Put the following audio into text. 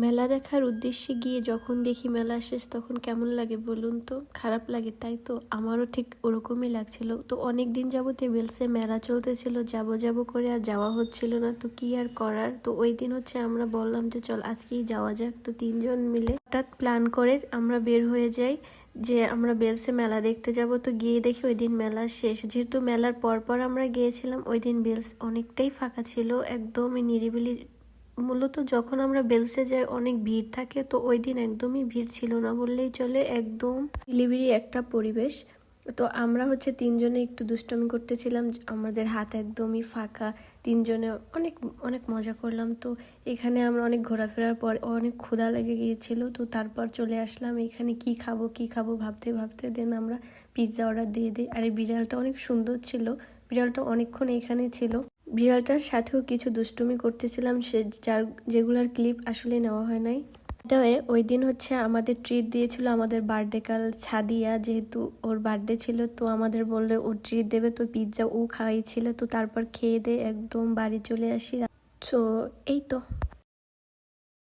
মেলা দেখার উদ্দেশ্যে গিয়ে যখন দেখি মেলা শেষ তখন কেমন লাগে বলুন তো? খারাপ লাগে, তাই তো? আমারও ঠিক ওরকমই লাগছিল। তো অনেক দিন যাবতে বেলসে মেলা চলতেছিল, যাব যাব করে আর যাওয়া হচ্ছিল না, তো কি আর করার। তো ওই দিন হচ্ছে আমরা বললাম যে চল আজকেই যাওয়া যাক। তো 3জন মিলে হঠাৎ প্ল্যান করে আমরা বের হয়ে যাই যে আমরা বেলসে মেলা দেখতে যাব। তো গিয়ে দেখি ওই দিন মেলা শেষ। যেহেতু মেলার পর আমরা গিয়েছিলাম, ওই দিন বেলস অনেকটাই ফাঁকা ছিল, একদমই নিরিবিলি। মূলত যখন আমরা বেলসে যাই অনেক ভিড় থাকে, তো ওই দিন একদমই ভিড় ছিল না বললেই চলে, একদম নিরিবিলি একটা পরিবেশ। তো আমরা হচ্ছে 3জনে একটু দুষ্টমি করতেছিলাম, আমাদের হাত একদমই ফাঁকা। 3জনে অনেক অনেক মজা করলাম। তো এখানে আমরা অনেক ঘোরাফেরার পর অনেক ক্ষুধা লেগে গিয়েছিল, তো তারপর চলে আসলাম এখানে কি খাবো ভাবতে ভাবতে দেন আমরা পিৎজা অর্ডার দিয়ে দিই। আর এই বিড়ালটা অনেক সুন্দর ছিল, বিড়ালটা অনেকক্ষণ এখানে ছিল। বিড়ালটার সাথেও কিছু দুষ্টুমি করতেছিলাম, যেগুলোর ক্লিপ আসলে নেওয়া হয় নাই। তবে ওই দিন হচ্ছে আমাদের ট্রিট দিয়েছিল আমাদের বার্থডে গার্ল ছাদিয়া, যেহেতু ওর বার্থডে ছিল, তো আমাদের বললে ও ট্রিট দেবে, তো পিৎজা ও খাওয়াইছিল। তো তারপর খেয়ে দিয়ে একদম বাড়ি চলে আসি। তো এই তো।